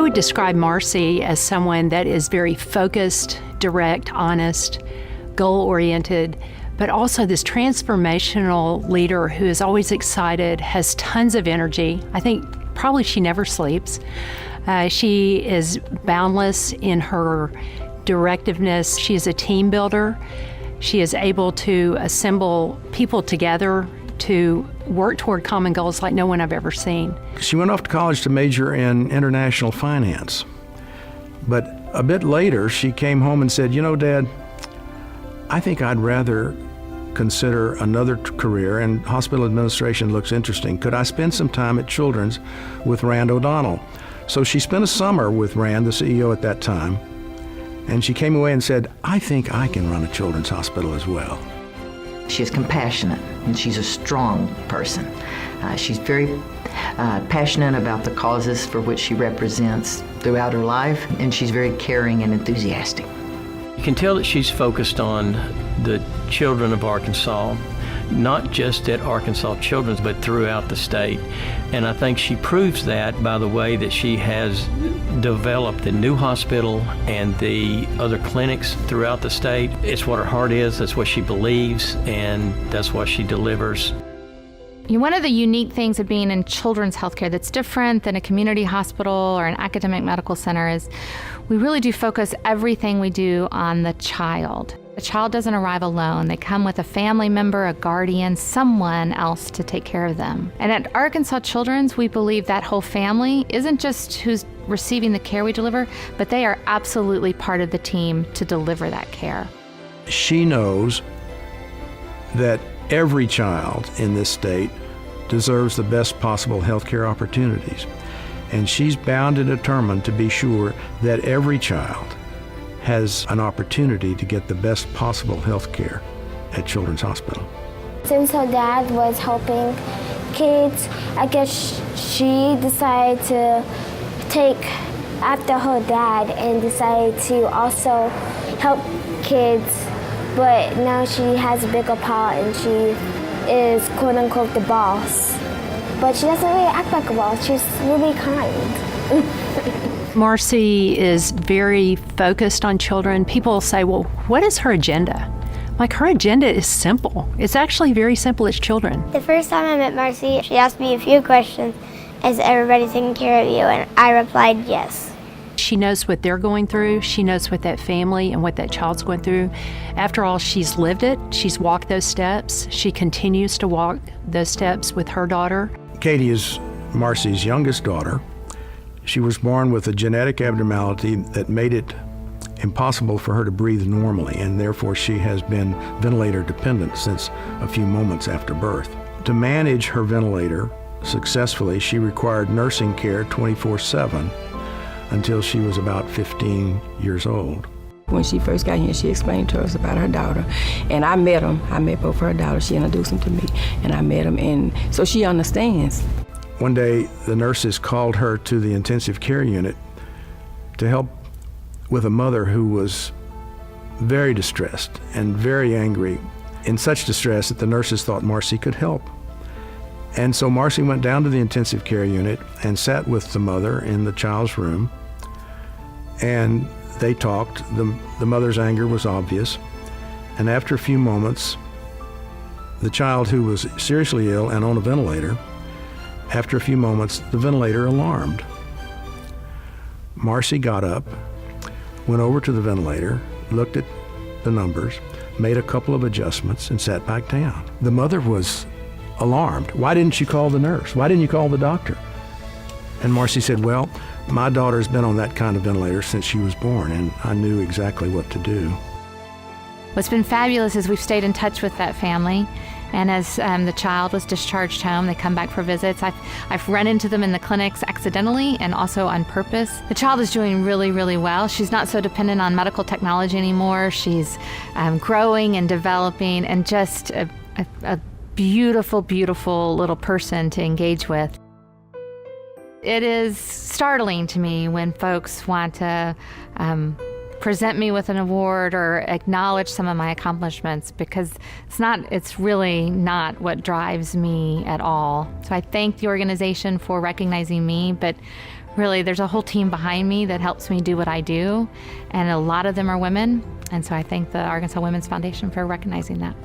would describe Marcy as someone that is very focused, direct, honest, goal-oriented, but also this transformational leader who is always excited, has tons of energy. I think probably she never sleeps. She is boundless in her directiveness. She is a team builder. She is able to assemble people together to work toward common goals like no one I've ever seen. She went off to college to major in international finance. But a bit later, she came home and said, "You know, Dad, I think I'd rather consider another career, and hospital administration looks interesting. Could I spend some time at Children's with Rand O'Donnell?" So she spent a summer with Rand, the CEO at that time, and she came away and said, "I think I can run a children's hospital as well." She is compassionate, and she's a strong person. She's very passionate about the causes for which she represents throughout her life, and she's very caring and enthusiastic. You can tell that she's focused on the children of Arkansas, not just at Arkansas Children's, but throughout the state. And I think she proves that by the way that she has developed the new hospital and the other clinics throughout the state. It's what her heart is, that's what she believes, and that's what she delivers. One of the unique things of being in children's healthcare that's different than a community hospital or an academic medical center is we really do focus everything we do on the child. The child doesn't arrive alone. They come with a family member, a guardian, someone else to take care of them. And at Arkansas Children's, we believe that whole family isn't just who's receiving the care we deliver, but they are absolutely part of the team to deliver that care. She knows that every child in this state deserves the best possible health care opportunities. And she's bound and determined to be sure that every child has an opportunity to get the best possible health care at Children's Hospital. Since her dad was helping kids, I guess she decided to take after her dad and decided to also help kids, but now she has a bigger part and she is quote unquote the boss. But she doesn't really act like a boss, she's really kind. Marcy is very focused on children. People say, well, what is her agenda? Like, her agenda is simple. It's actually very simple. It's children. The first time I met Marcy, she asked me a few questions. Is everybody taking care of you? And I replied yes. She knows what they're going through. She knows what that family and what that child's going through. After all, she's lived it. She's walked those steps. She continues to walk those steps with her daughter. Katie is Marcy's youngest daughter. She was born with a genetic abnormality that made it impossible for her to breathe normally, and therefore she has been ventilator dependent since a few moments after birth. To manage her ventilator successfully, she required nursing care 24/7 until she was about 15 years old. When she first got here, she explained to us about her daughter, and I met them. I met both her daughters. She introduced them to me, and I met them, and so she understands. One day, the nurses called her to the intensive care unit to help with a mother who was very distressed and very angry, in such distress that the nurses thought Marcy could help. And so Marcy went down to the intensive care unit and sat with the mother in the child's room, and they talked. The mother's anger was obvious, and after a few moments, the child, who was seriously ill and on a ventilator, after a few moments, the ventilator alarmed. Marcy got up, went over to the ventilator, looked at the numbers, made a couple of adjustments, and sat back down. The mother was alarmed. Why didn't you call the nurse? Why didn't you call the doctor? And Marcy said, well, my daughter's been on that kind of ventilator since she was born, and I knew exactly what to do. What's been fabulous is we've stayed in touch with that family. And as the child was discharged home, they come back for visits. I've run into them in the clinics accidentally and also on purpose. The child is doing really, really well. She's not so dependent on medical technology anymore. She's growing and developing, and just a beautiful, beautiful little person to engage with. It is startling to me when folks want to present me with an award or acknowledge some of my accomplishments, because it's really not what drives me at all. So I thank the organization for recognizing me, but really there's a whole team behind me that helps me do what I do, and a lot of them are women, and so I thank the Arkansas Women's Foundation for recognizing that.